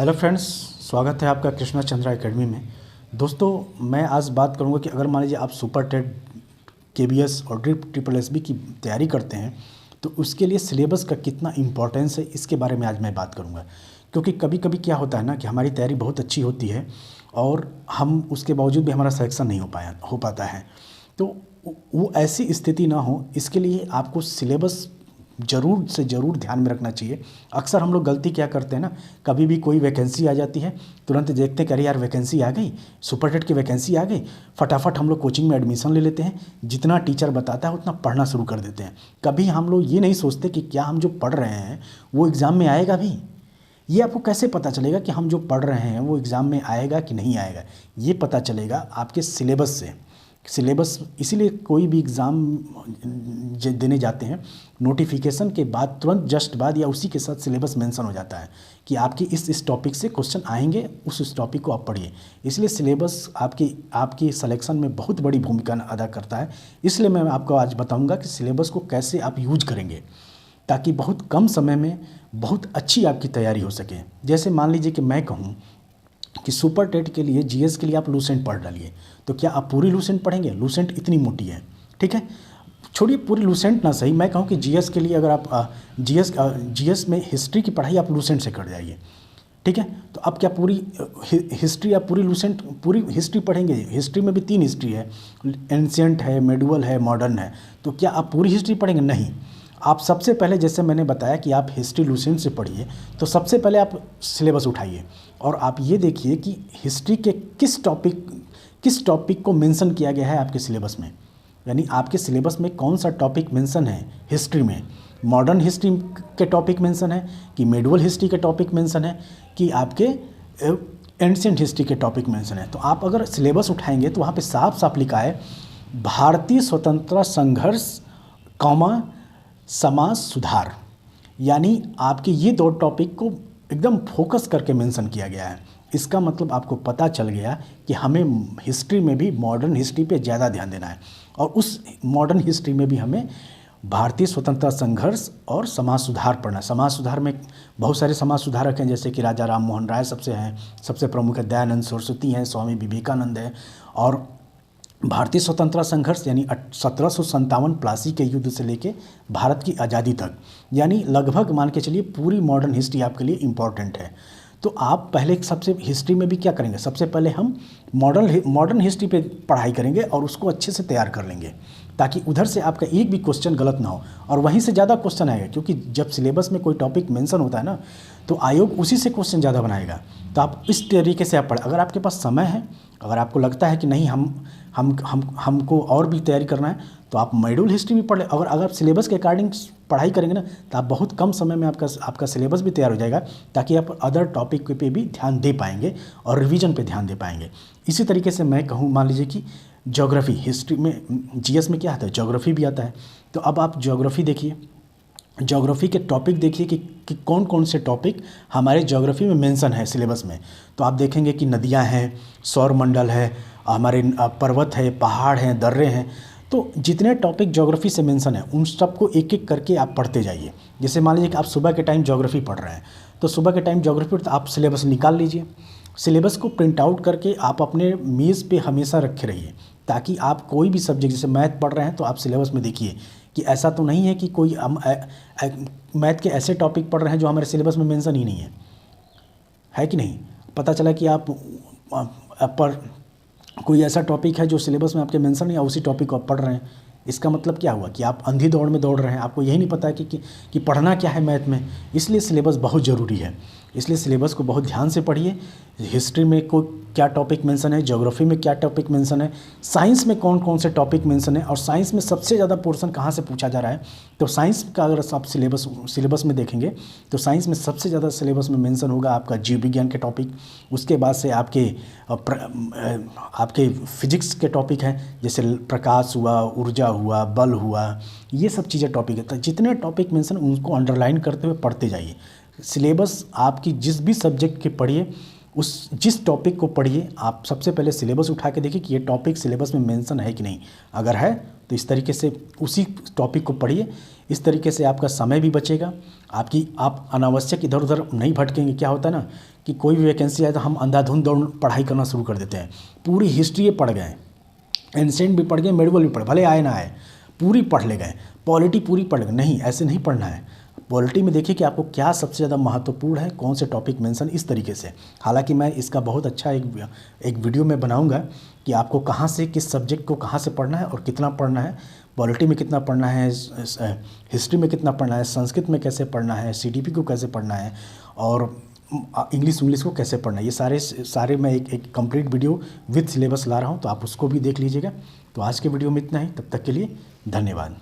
Hello friends, स्वागत है आपका कृष्णा चंद्रा एकेडमी में। दोस्तों, मैं आज बात करूंगा कि अगर मान लीजिए आप सुपर टेट केबीएस और ट्रिपल एसबी की तैयारी करते हैं तो उसके लिए सिलेबस का कितना इम्पोर्टेंस है, इसके बारे में आज मैं बात करूंगा। क्योंकि कभी कभी क्या होता है ना कि हमारी तैयारी बहुत अच्छी होती है और हम उसके बावजूद भी हमारा सिलेक्शन नहीं हो पाता है। तो वो ऐसी स्थिति ना हो, इसके लिए आपको सिलेबस ज़रूर से ज़रूर ध्यान में रखना चाहिए। अक्सर हम लोग गलती क्या करते हैं ना, कभी भी कोई वैकेंसी आ जाती है तुरंत देखते हैं कि अरे यार वैकेंसी आ गई, सुपर टेट की वैकेंसी आ गई, फटाफट हम लोग कोचिंग में एडमिशन ले लेते हैं, जितना टीचर बताता है उतना पढ़ना शुरू कर देते हैं। कभी हम लोग ये नहीं सोचते कि क्या हम जो पढ़ रहे हैं वो एग्ज़ाम में आएगा भी। ये आपको कैसे पता चलेगा कि हम जो पढ़ रहे हैं वो एग्ज़ाम में आएगा कि नहीं आएगा? ये पता चलेगा आपके सिलेबस से। सिलेबस इसीलिए कोई भी एग्ज़ाम देने जाते हैं, नोटिफिकेशन के बाद तुरंत जस्ट बाद या उसी के साथ सिलेबस मेंशन हो जाता है कि आपकी इस टॉपिक से क्वेश्चन आएंगे, उस टॉपिक को आप पढ़िए। इसलिए सिलेबस आपकी सिलेक्शन में बहुत बड़ी भूमिका अदा करता है। इसलिए मैं आपको आज बताऊंगा कि सिलेबस को कैसे आप यूज करेंगे ताकि बहुत कम समय में बहुत अच्छी आपकी तैयारी हो सके। जैसे मान लीजिए कि मैं कहूँ कि सुपर टेट के लिए जीएस के लिए आप लूसेंट पढ़ डालिए, तो क्या आप पूरी लूसेंट पढ़ेंगे? लूसेंट इतनी मोटी है, ठीक है, छोड़िए पूरी लूसेंट ना सही, मैं कहूँ कि जीएस के लिए अगर आप जीएस में हिस्ट्री की पढ़ाई आप लूसेंट से कर जाइए, ठीक है। तो आप क्या पूरी हिस्ट्री आप पूरी लूसेंट पूरी हिस्ट्री पढ़ेंगे? हिस्ट्री में भी 3 हिस्ट्री है, एंशिएंट है, मेडुअल है, मॉडर्न है। तो क्या आप पूरी हिस्ट्री पढ़ेंगे? नहीं। आप सबसे पहले, जैसे मैंने बताया कि आप हिस्ट्री लूसेंट से पढ़िए, तो सबसे पहले आप सिलेबस उठाइए और आप ये देखिए कि हिस्ट्री के किस टॉपिक को मेंशन किया गया है आपके सिलेबस में। यानी आपके सिलेबस में कौन सा टॉपिक मेंशन है हिस्ट्री में? मॉडर्न हिस्ट्री के टॉपिक मेंशन है कि मेडुअल हिस्ट्री के टॉपिक मेंशन है कि आपके एंशिएंट हिस्ट्री के टॉपिक मेंशन है? तो आप अगर सिलेबस उठाएंगे तो वहाँ पे साफ साफ लिखा है भारतीय स्वतंत्रता संघर्ष कॉमा समाज सुधार। यानी आपके ये 2 टॉपिक को एकदम फोकस करके मेंशन किया गया है। इसका मतलब आपको पता चल गया कि हमें हिस्ट्री में भी मॉडर्न हिस्ट्री पे ज़्यादा ध्यान देना है और उस मॉडर्न हिस्ट्री में भी हमें भारतीय स्वतंत्रता संघर्ष और समाज सुधार पढ़ना है। समाज सुधार में बहुत सारे समाज सुधारक हैं, जैसे कि राजा राम मोहन राय सबसे प्रमुख है, दयानंद सरस्वती हैं, स्वामी विवेकानंद हैं। और भारतीय स्वतंत्रता संघर्ष यानी 1757 प्लासी के युद्ध से लेके भारत की आज़ादी तक, यानी लगभग मान के चलिए पूरी मॉडर्न हिस्ट्री आपके लिए इम्पॉर्टेंट है। तो आप पहले सबसे हिस्ट्री में भी क्या करेंगे, सबसे पहले हम मॉडर्न हिस्ट्री पे पढ़ाई करेंगे और उसको अच्छे से तैयार कर लेंगे ताकि उधर से आपका एक भी क्वेश्चन गलत ना हो और वहीं से ज़्यादा क्वेश्चन आएगा। क्योंकि जब सिलेबस में कोई टॉपिक मेंशन होता है ना, तो आयोग उसी से क्वेश्चन ज़्यादा बनाएगा। तो आप इस तरीके से आप पढ़ें। अगर आपके पास समय है, अगर आपको लगता है कि नहीं हमको और भी तैयारी करना है, तो आप मेडुअल हिस्ट्री भी पढ़ लें। अगर आप सिलेबस के अकॉर्डिंग पढ़ाई करेंगे ना, तो आप बहुत कम समय में आपका सिलेबस भी तैयार हो जाएगा ताकि आप अदर टॉपिक पे भी ध्यान दे पाएंगे और रिवीजन पे ध्यान दे पाएंगे। इसी तरीके से मैं कहूँ, मान लीजिए कि ज्योग्राफी, हिस्ट्री में जीएस में क्या आता है, ज्योग्राफी भी आता है। तो अब आप ज्योग्राफी देखिए, ज्योग्राफी के टॉपिक देखिए कि कौन कौन से टॉपिक हमारे ज्योग्राफी में मेंशन है सिलेबस में। तो आप देखेंगे कि नदियां हैं, सौरमंडल है, हमारे पर्वत है, पहाड़ हैं, दर्रे हैं। तो जितने टॉपिक ज्योग्राफी से मेंशन है उन सबको एक एक करके आप पढ़ते जाइए। जैसे मान लीजिए कि आप सुबह के टाइम ज्योग्राफी पढ़ रहे हैं, तो सुबह के टाइम ज्योग्राफी तो आप सिलेबस निकाल लीजिए। सिलेबस को प्रिंट आउट करके आप अपने मेज़ पे हमेशा रखे रहिए ताकि आप कोई भी सब्जेक्ट, जैसे मैथ पढ़ रहे हैं तो आप सिलेबस में देखिए कि ऐसा तो नहीं है कि कोई हम मैथ के ऐसे टॉपिक पढ़ रहे हैं जो हमारे सिलेबस में मेंशन ही नहीं है कि नहीं। पता चला कि आप पर कोई ऐसा टॉपिक है जो सिलेबस में आपके मेंशन नहीं है, उसी टॉपिक को आप पढ़ रहे हैं। इसका मतलब क्या हुआ कि आप अंधी दौड़ में दौड़ रहे हैं, आपको यही नहीं पता है कि पढ़ना क्या है मैथ में। इसलिए सिलेबस बहुत ज़रूरी है। इसलिए सिलेबस को बहुत ध्यान से पढ़िए। हिस्ट्री में क्या टॉपिक मेंशन है, ज्योग्राफी में क्या टॉपिक मेंशन है, साइंस में कौन कौन से टॉपिक मेंशन है और साइंस में सबसे ज़्यादा पोर्शन कहाँ से पूछा जा रहा है। तो साइंस का अगर आप सिलेबस में देखेंगे तो साइंस में सबसे ज़्यादा सिलेबस में मेंशन होगा आपका जीव विज्ञान के टॉपिक। उसके बाद से आपके फिजिक्स के टॉपिक हैं, जैसे प्रकाश हुआ, ऊर्जा हुआ, बल हुआ, ये सब चीज़ें टॉपिक है। तो जितने टॉपिक मेंशन उनको अंडरलाइन करते हुए पढ़ते जाइए। सिलेबस आपकी जिस भी सब्जेक्ट के पढ़िए उस जिस टॉपिक को पढ़िए आप सबसे पहले सिलेबस उठा के देखिए कि ये टॉपिक सिलेबस में मेंशन है कि नहीं। अगर है तो इस तरीके से उसी टॉपिक को पढ़िए। इस तरीके से आपका समय भी बचेगा, आप अनावश्यक इधर उधर नहीं भटकेंगे। क्या होता है ना कि कोई भी वैकेंसी आए तो हम अंधाधुंध दौड़ पढ़ाई करना शुरू कर देते हैं। पूरी हिस्ट्री पढ़ गए, एंशिएंट भी पढ़ गए, मेडिवल भी पढ़, भले आए ना आए पूरी पढ़ ले गए, पॉलिटी पूरी पढ़ गए। नहीं, ऐसे नहीं पढ़ना है। पॉलिटी में देखिए कि आपको क्या सबसे ज़्यादा महत्वपूर्ण है, कौन से टॉपिक मेंशन, इस तरीके से। हालांकि मैं इसका बहुत अच्छा एक वीडियो में बनाऊंगा कि आपको कहाँ से किस सब्जेक्ट को कहाँ से पढ़ना है और कितना पढ़ना है। पॉलिटी में कितना पढ़ना है, हिस्ट्री में कितना पढ़ना है, संस्कृत में कैसे पढ़ना है, सीडीपी को कैसे पढ़ना है और इंग्लिश को कैसे पढ़ना है। ये सारे मैं एक कंप्लीट वीडियो विद सिलेबस ला रहा हूँ, तो आप उसको भी देख लीजिएगा। तो आज के वीडियो में इतना ही, तब तक के लिए धन्यवाद।